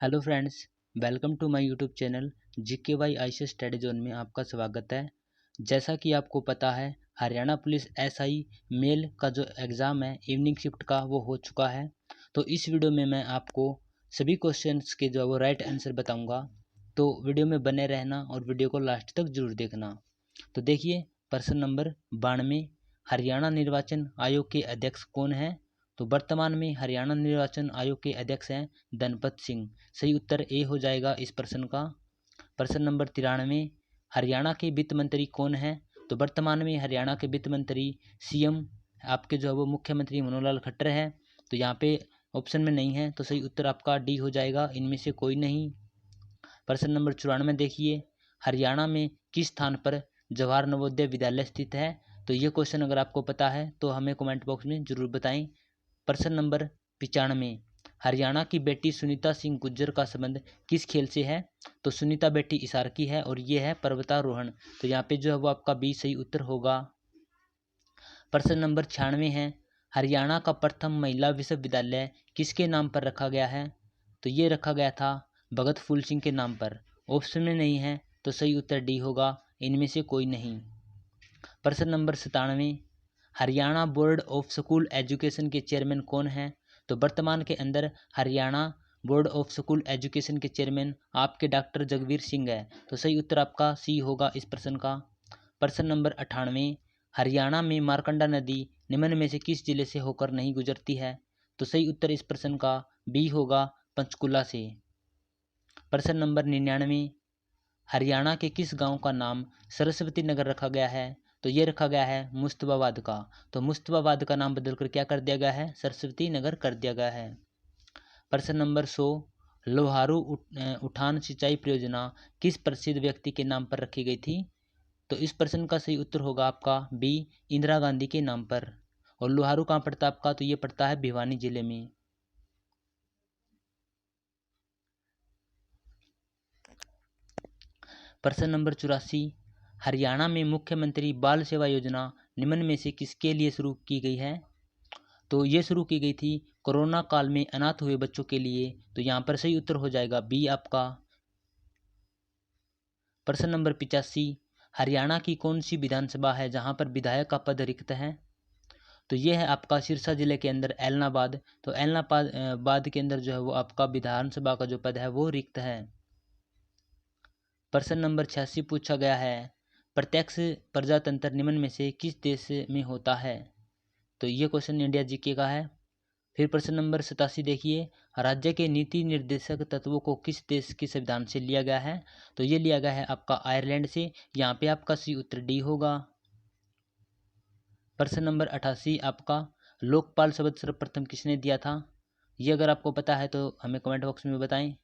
Hello friends, welcome to my YouTube channel GKY ICS study zone में आपका स्वागत है। जैसा कि आपको पता है, हरियाणा पुलिस SI मेल का जो एग्ज़ाम है इवनिंग शिफ्ट का वो हो चुका है। तो इस वीडियो में मैं आपको सभी क्वेश्चंस के जो है वो राइट आंसर बताऊंगा। तो वीडियो में बने रहना और वीडियो को लास्ट तक जरूर देखना। तो देखिए, प्रश्न नंबर 92, हरियाणा निर्वाचन आयोग के अध्यक्ष कौन हैं? तो वर्तमान में हरियाणा निर्वाचन आयोग के अध्यक्ष हैं धनपत सिंह। सही उत्तर ए हो जाएगा इस प्रश्न का। प्रश्न नंबर 93, हरियाणा के वित्त मंत्री कौन हैं? तो वर्तमान में हरियाणा के वित्त मंत्री CM आपके जो है वो मुख्यमंत्री मनोहर लाल खट्टर है। तो यहाँ पे ऑप्शन में नहीं है, तो सही उत्तर आपका डी हो जाएगा, इनमें से कोई नहीं। प्रश्न नंबर 94 देखिए, हरियाणा में किस स्थान पर जवाहर नवोदय विद्यालय स्थित है? तो ये क्वेश्चन अगर आपको पता है तो हमें कमेंट बॉक्स में जरूर बताएं। प्रश्न नंबर 95, हरियाणा की बेटी सुनीता सिंह गुर्जर का संबंध किस खेल से है? तो सुनीता बेटी इसार की है और ये है पर्वतारोहण। तो यहाँ पे जो है वो आपका बी सही उत्तर होगा। प्रश्न नंबर 96 है, हरियाणा का प्रथम महिला विश्वविद्यालय किसके नाम पर रखा गया है? तो ये रखा गया था भगत फूल सिंह के नाम पर। ऑप्शन में नहीं है, तो सही उत्तर डी होगा, इनमें से कोई नहीं। प्रश्न number 97, Haryana board of school education के चेयरमैन कौन हैं? तो वर्तमान के अंदर Haryana board of school education के चेयरमैन आपके डॉक्टर जगवीर सिंह है। तो सही उत्तर आपका सी होगा इस प्रश्न का। प्रश्न नंबर 98, हरियाणा में मारकंडा नदी निम्न में से किस जिले से होकर नहीं गुजरती है? तो सही उत्तर इस प्रश्न का बी होगा, पंचकुला से। प्रश्न नंबर 99, हरियाणा के किस गांव का नाम सरस्वती नगर रखा गया है? तो ये रखा गया है मुस्तफाबाद का। तो मुस्तफाबाद का नाम बदलकर क्या कर दिया गया है? सरस्वती नगर कर दिया गया है। प्रश्न नंबर 100, लोहारू उठान सिंचाई परियोजना किस प्रसिद्ध व्यक्ति के नाम पर रखी गई थी? तो इस प्रश्न का सही उत्तर होगा आपका बी, इंदिरा गांधी के नाम पर। और लोहारू कहाँ पड़ता है आपका? तो ये पड़ता है भिवानी जिले में। प्रश्न नंबर 84, हरियाणा में मुख्यमंत्री बाल सेवा योजना निम्न में से किसके लिए शुरू की गई है? तो ये शुरू की गई थी कोरोना काल में अनाथ हुए बच्चों के लिए। तो यहाँ पर सही उत्तर हो जाएगा बी आपका। प्रश्न नंबर 85, हरियाणा की कौन सी विधानसभा है जहाँ पर विधायक का पद रिक्त है? तो ये है आपका सिरसा जिले के अंदर ऐलनाबाद। तो ऐलनाबाद के अंदर जो है वो आपका विधानसभा का जो पद है वो रिक्त है। प्रश्न नंबर 86 पूछा गया है, प्रत्यक्ष प्रजातंत्र निम्न में से किस देश में होता है? तो ये क्वेश्चन इंडिया जीके का है। फिर प्रश्न नंबर 87 देखिए, राज्य के नीति निर्देशक तत्वों को किस देश के संविधान से लिया गया है? तो ये लिया गया है आपका आयरलैंड से। यहाँ पे आपका सी उत्तर डी होगा। प्रश्न नंबर 88 आपका, लोकपाल शब्द सर्वप्रथम किसने दिया था? ये अगर आपको पता है तो हमें कमेंट बॉक्स में बताएं।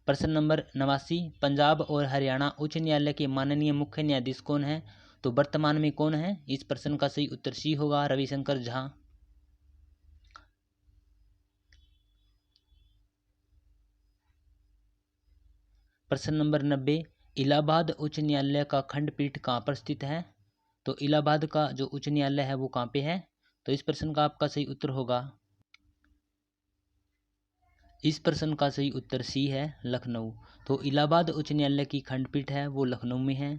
प्रश्न नंबर 89, पंजाब और हरियाणा उच्च न्यायालय के माननीय मुख्य न्यायाधीश कौन है? तो वर्तमान में कौन है? इस प्रश्न का सही उत्तर सी होगा, रविशंकर झा। प्रश्न नंबर 90, इलाहाबाद उच्च न्यायालय का खंडपीठ कहाँ पर स्थित है? तो इलाहाबाद का जो उच्च न्यायालय है वो कहाँ पे है? तो इस प्रश्न का आपका सही उत्तर होगा, इस प्रश्न का सही उत्तर सी है, लखनऊ। तो इलाहाबाद उच्च न्यायालय की खंडपीठ है वो लखनऊ में है।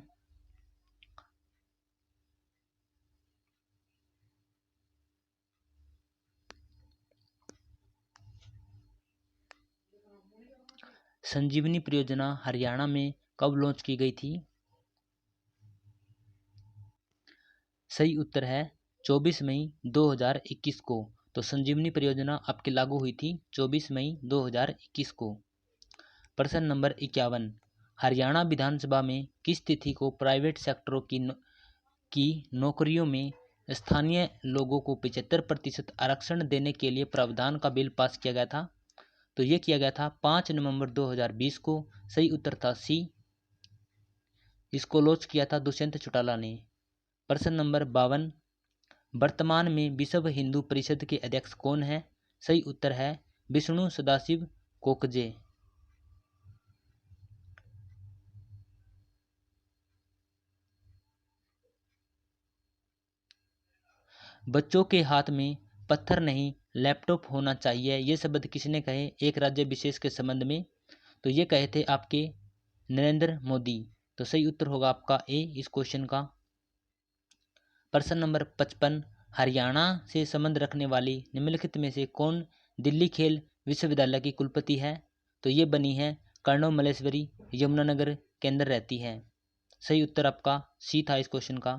संजीवनी परियोजना हरियाणा में कब लॉन्च की गई थी? सही उत्तर है 24 मई 2021 को। तो संजीवनी परियोजना आपकी लागू हुई थी 24 मई 2021 को। प्रश्न नंबर 51, हरियाणा विधानसभा में किस तिथि को प्राइवेट सेक्टरों की नौकरियों में स्थानीय लोगों को 75% आरक्षण देने के लिए प्रावधान का बिल पास किया गया था? तो ये किया गया था 5 नवंबर 2020 को। सही उत्तर था सी, इसको लॉन्च किया था दुष्यंत चौटाला ने। प्रश्न नंबर 52, वर्तमान में विश्व हिंदू परिषद के अध्यक्ष कौन है? सही उत्तर है विष्णु सदाशिव कोकजे। बच्चों के हाथ में पत्थर नहीं लैपटॉप होना चाहिए, ये शब्द किसने कहे एक राज्य विशेष के संबंध में? तो ये कहे थे आपके नरेंद्र मोदी। तो सही उत्तर होगा आपका ए इस क्वेश्चन का। प्रश्न नंबर 55, हरियाणा से संबंध रखने वाली निम्नलिखित में से कौन दिल्ली खेल विश्वविद्यालय की कुलपति है? तो ये बनी है कर्णव मल्लेश्वरी, यमुनानगर के अंदर रहती है। सही उत्तर आपका सी था इस क्वेश्चन का।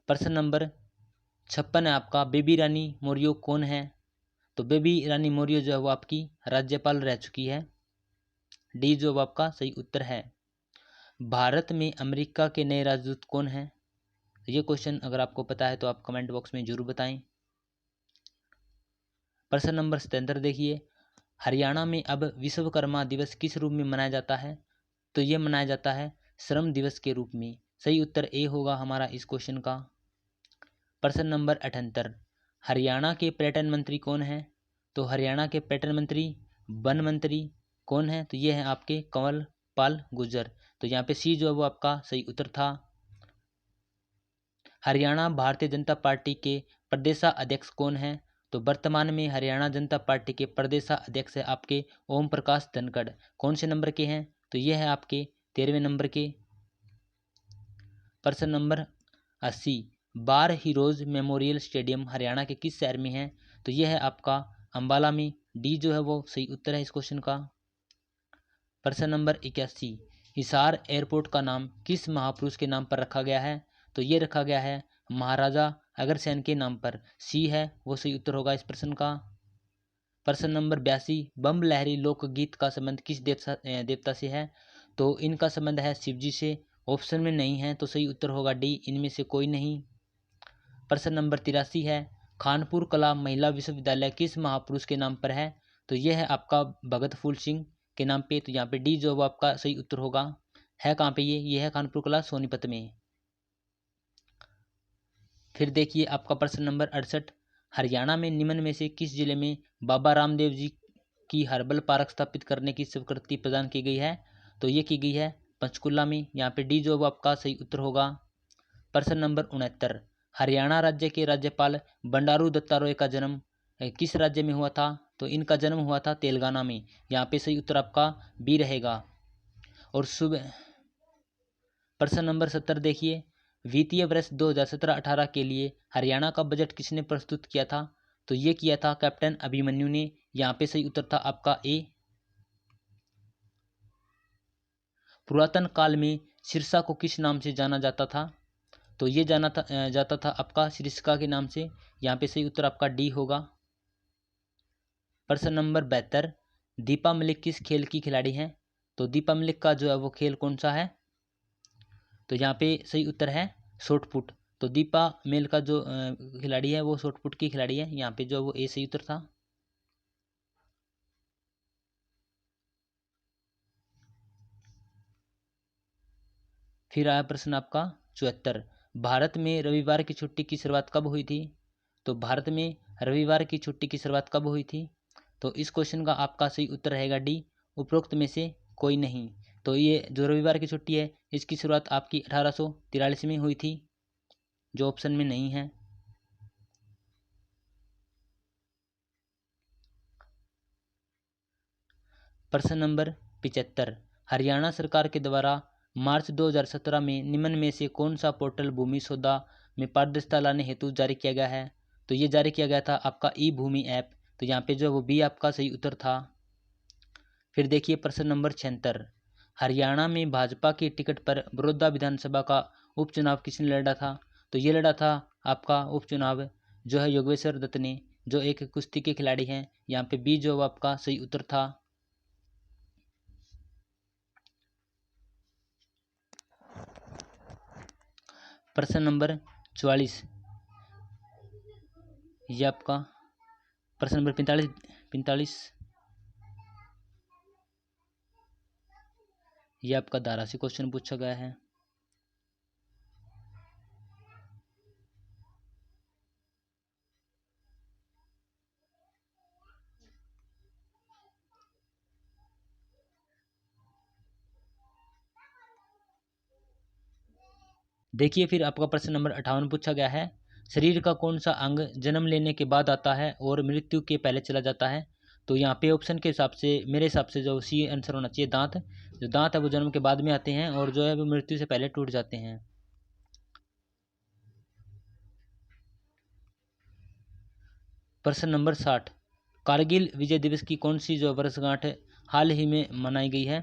प्रश्न नंबर 56 है आपका, बेबी रानी मौर्य कौन है? तो बेबी रानी मौर्य जो है वो आपकी राज्यपाल रह चुकी है। डी जो आपका सही उत्तर है। भारत में अमेरिका के नए राजदूत कौन हैं? ये क्वेश्चन अगर आपको पता है तो आप कमेंट बॉक्स में जरूर बताएं। प्रश्न नंबर 77 देखिए, हरियाणा में अब विश्वकर्मा दिवस किस रूप में मनाया जाता है? तो ये मनाया जाता है श्रम दिवस के रूप में। सही उत्तर ए होगा हमारा इस क्वेश्चन का। प्रश्न नंबर 78, हरियाणा के पर्यटन मंत्री कौन हैं? तो हरियाणा के पर्यटन मंत्री वन मंत्री कौन है? तो ये है आपके कंवर पाल गुर्जर। तो यहाँ पे सी जो है वो आपका सही उत्तर था। हरियाणा भारतीय जनता पार्टी के प्रदेशाध्यक्ष कौन हैं? तो वर्तमान में हरियाणा जनता पार्टी के प्रदेशाध्यक्ष है आपके ओम प्रकाश धनखड़। कौन से नंबर के हैं? तो ये है आपके 13वें नंबर के। प्रश्न नंबर 80, बार हीरोज मेमोरियल स्टेडियम हरियाणा के किस शहर में है? तो यह है आपका अंबाला में। डी जो है वो सही उत्तर है इस क्वेश्चन का। प्रश्न नंबर 81, हिसार एयरपोर्ट का नाम किस महापुरुष के नाम पर रखा गया है? तो ये रखा गया है महाराजा अग्रसेन के नाम पर। सी है वो सही उत्तर होगा इस प्रश्न का। प्रश्न नंबर 82, बम लहरी लोकगीत का संबंध किस देवता से है? तो इनका संबंध है शिव जी से। ऑप्शन में नहीं है तो सही उत्तर होगा डी, इनमें से कोई नहीं। प्रश्न नंबर 83 है, खानपुर कला महिला विश्वविद्यालय किस महापुरुष के नाम पर है? तो यह है आपका भगत फूल सिंह के नाम पे। तो यहाँ पे डी जो आपका सही उत्तर होगा। है कहाँ पे ये है खानपुर कला सोनीपत में। फिर देखिए आपका प्रश्न नंबर 68, हरियाणा में निम्न में से किस जिले में बाबा रामदेव जी की हर्बल पार्क स्थापित करने की स्वीकृति प्रदान की गई है? तो ये की गई है पंचकुला में। यहाँ पे डी जो आपका सही उत्तर होगा। प्रश्न नंबर 69, हरियाणा राज्य के राज्यपाल बंडारू दत्तात्रेय का जन्म किस राज्य में हुआ था? तो इनका जन्म हुआ था तेलंगाना में। यहाँ पे सही उत्तर आपका बी रहेगा। और सुबह प्रश्न नंबर 70 देखिए, वित्तीय वर्ष 2017-18 के लिए हरियाणा का बजट किसने प्रस्तुत किया था? तो ये किया था कैप्टन अभिमन्यु ने। यहाँ पे सही उत्तर था आपका ए। पुरातन काल में सिरसा को किस नाम से जाना जाता था? तो ये जाता था आपका सिरस्का के नाम से। यहाँ पे सही उत्तर आपका डी होगा। प्रश्न नंबर 72, दीपा मलिक किस खेल की खिलाड़ी हैं? तो दीपा मलिक का जो है वो खेल कौन सा है? तो यहाँ पे सही उत्तर है शॉटपुट। तो दीपा मेल का जो खिलाड़ी है वो शॉटपुट की खिलाड़ी है। यहाँ पे जो वो ए सही उत्तर था। फिर आया प्रश्न आपका 74, भारत में रविवार की छुट्टी की शुरुआत कब हुई थी? तो भारत में रविवार की छुट्टी की शुरुआत कब हुई थी? तो इस क्वेश्चन का आपका सही उत्तर रहेगा डी, उपरोक्त में से कोई नहीं। तो ये जो रविवार की छुट्टी है इसकी शुरुआत आपकी 1843 में हुई थी, जो ऑप्शन में नहीं है। प्रश्न नंबर 75, हरियाणा सरकार के द्वारा मार्च 2017 में निम्न में से कौन सा पोर्टल भूमि सौदा में पारदर्शिता लाने हेतु जारी किया गया है? तो ये जारी किया गया था आपका ई भूमि ऐप। तो यहाँ पे जो वो बी आपका सही उत्तर था। फिर देखिए प्रश्न नंबर 76, हरियाणा में भाजपा की टिकट पर बड़ौदा विधानसभा का उपचुनाव किसने लड़ा था? तो ये लड़ा था आपका उपचुनाव जो है योगेश्वर दत्त ने, जो एक कुश्ती के खिलाड़ी हैं। यहाँ पे बी जो आपका सही उत्तर था। प्रश्न नंबर 44, ये आपका प्रश्न नंबर 45 ये आपका धारा से क्वेश्चन पूछा गया है। देखिए फिर आपका प्रश्न नंबर 58 पूछा गया है, शरीर का कौन सा अंग जन्म लेने के बाद आता है और मृत्यु के पहले चला जाता है? तो यहाँ पे ऑप्शन के हिसाब से मेरे हिसाब से जो सी आंसर होना चाहिए, दांत। जो दांत है वो जन्म के बाद में आते हैं और जो है वो मृत्यु से पहले टूट जाते हैं। प्रश्न नंबर 60, कारगिल विजय दिवस की कौन सी जो वर्षगांठ हाल ही में मनाई गई है?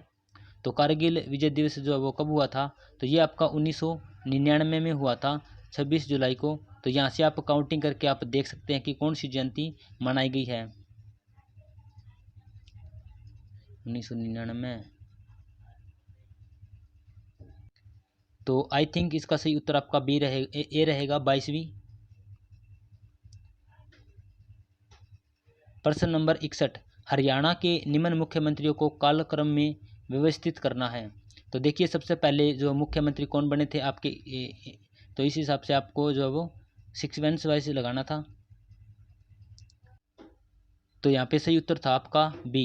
तो कारगिल विजय दिवस जो है वो कब हुआ था? तो ये आपका 1999 में हुआ था, 26 जुलाई को। तो यहाँ से आप काउंटिंग करके आप देख सकते हैं कि कौन सी जयंती मनाई गई है। 1999। तो आई थिंक इसका सही उत्तर आपका बी ए रहेगा, 22वीं। प्रश्न नंबर 61, हरियाणा के निम्न मुख्यमंत्रियों को कालक्रम में व्यवस्थित करना है। तो देखिए सबसे पहले जो मुख्यमंत्री कौन बने थे आपके तो इस हिसाब से आपको जो है वो सीक्वेंस वाइज लगाना था। तो यहाँ पे सही उत्तर था आपका बी।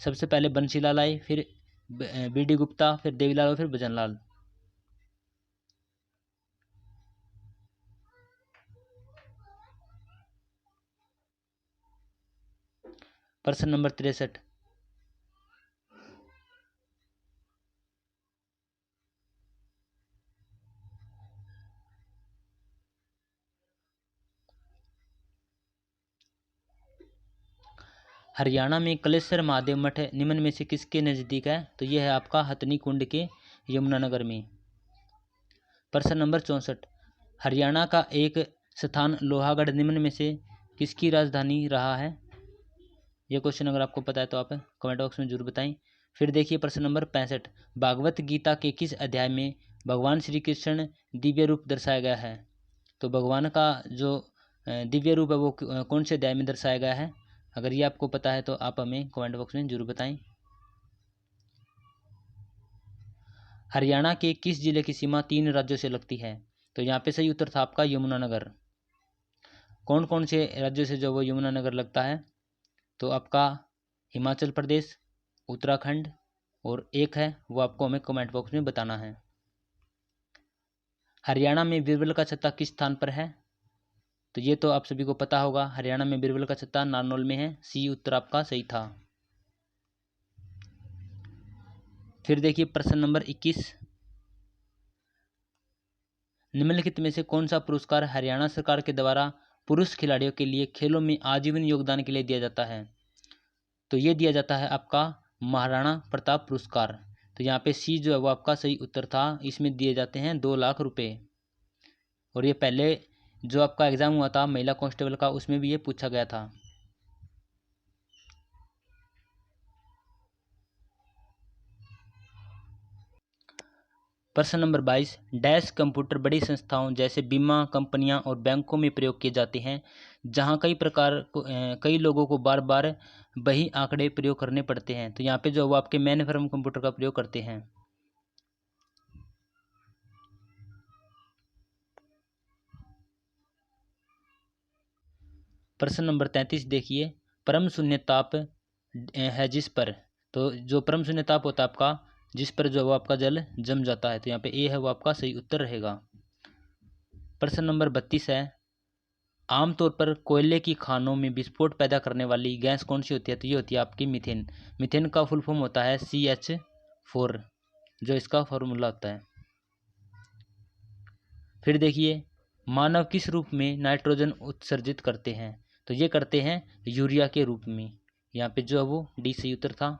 सबसे पहले बंसीलाल आए, फिर बी.डी. गुप्ता, फिर देवीलाल और फिर भजनलाल। प्रश्न नंबर 63, हरियाणा में कलेश्वर महादेव मठ निम्न में से किसके नज़दीक है? तो यह है आपका हथनी कुंड के यमुनानगर में। प्रश्न नंबर 64, हरियाणा का एक स्थान लोहागढ़ निम्न में से किसकी राजधानी रहा है? यह क्वेश्चन अगर आपको पता है तो आप कमेंट बॉक्स में जरूर बताएं। फिर देखिए प्रश्न नंबर 65, भागवत गीता के किस अध्याय में भगवान श्री कृष्ण दिव्य रूप दर्शाया गया है? तो भगवान का जो दिव्य रूप है वो कौन से अध्याय में दर्शाया गया है? अगर ये आपको पता है तो आप हमें कमेंट बॉक्स में जरूर बताएं। हरियाणा के किस जिले की सीमा 3 राज्यों से लगती है? तो यहाँ पे सही उत्तर था आपका यमुनानगर। कौन कौन से राज्यों से जो वो यमुनानगर लगता है? तो आपका हिमाचल प्रदेश, उत्तराखंड और एक है वो आपको हमें कमेंट बॉक्स में बताना है। हरियाणा में बीरबल का छत्ता किस स्थान पर है? तो ये तो आप सभी को पता होगा, हरियाणा में बीरबल का छत्ता नारनौल में है। सी उत्तर आपका सही था। फिर देखिए प्रश्न नंबर 21, निम्नलिखित में से कौन सा पुरस्कार हरियाणा सरकार के द्वारा पुरुष खिलाड़ियों के लिए खेलों में आजीवन योगदान के लिए दिया जाता है? तो ये दिया जाता है आपका महाराणा प्रताप पुरस्कार। तो यहाँ पे सी जो है वो आपका सही उत्तर था। इसमें दिए जाते हैं 2 लाख रुपए। और ये पहले जो आपका एग्जाम हुआ था महिला कांस्टेबल का उसमें भी ये पूछा गया था। प्रश्न नंबर 22, डैश कंप्यूटर बड़ी संस्थाओं जैसे बीमा कंपनियां और बैंकों में प्रयोग किए जाते हैं जहां कई लोगों को बार बार वही आंकड़े प्रयोग करने पड़ते हैं। तो यहाँ पे जो वो आपके मेन फ्रेम कंप्यूटर का प्रयोग करते हैं। प्रश्न नंबर 33 देखिए, परम शून्य ताप है जिस पर, तो जो परम शून्य ताप होता है आपका जिस पर जो वो आपका जल जम जाता है। तो यहाँ पे ए है वो आपका सही उत्तर रहेगा। प्रश्न नंबर 32 है, आमतौर पर कोयले की खानों में विस्फोट पैदा करने वाली गैस कौन सी होती है? तो ये होती है आपकी मीथेन। मीथेन का फुल फॉर्म होता है CH4, जो इसका फॉर्मूला होता है। फिर देखिए, मानव किस रूप में नाइट्रोजन उत्सर्जित करते हैं? तो ये करते हैं यूरिया के रूप में। यहाँ पे जो है वो डी सही उत्तर था।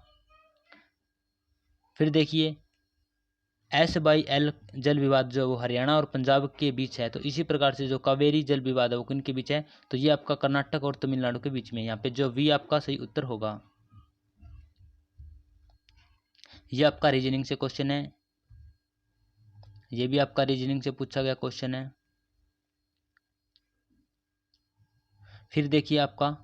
फिर देखिए, S/L जल विवाद जो वो हरियाणा और पंजाब के बीच है। तो इसी प्रकार से जो कावेरी जल विवाद है वो किनके बीच है? तो ये आपका कर्नाटक और तमिलनाडु के बीच में। यहाँ पे जो वी आपका सही उत्तर होगा। ये आपका रीजनिंग से क्वेश्चन है, ये भी आपका रीजनिंग से पूछा गया क्वेश्चन है। फिर देखिए आपका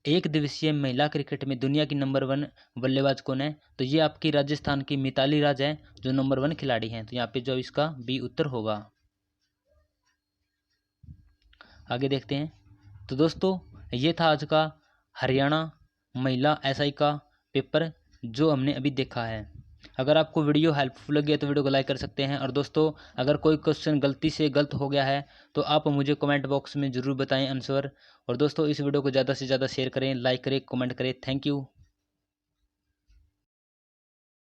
एक दिवसीय महिला क्रिकेट में दुनिया की नंबर 1 बल्लेबाज कौन है? तो ये आपकी राजस्थान की मिताली राज है जो नंबर 1 खिलाड़ी हैं। तो यहाँ पे जो इसका बी उत्तर होगा। आगे देखते हैं। तो दोस्तों ये था आज का हरियाणा महिला SI का पेपर जो हमने अभी देखा है। अगर आपको वीडियो हेल्पफुल लगी है तो वीडियो को लाइक कर सकते हैं। और दोस्तों, अगर कोई क्वेश्चन गलती से गलत हो गया है तो आप मुझे कमेंट बॉक्स में ज़रूर बताएं आंसर। और दोस्तों, इस वीडियो को ज़्यादा से ज़्यादा शेयर करें, लाइक करें, कमेंट करें। Thank you.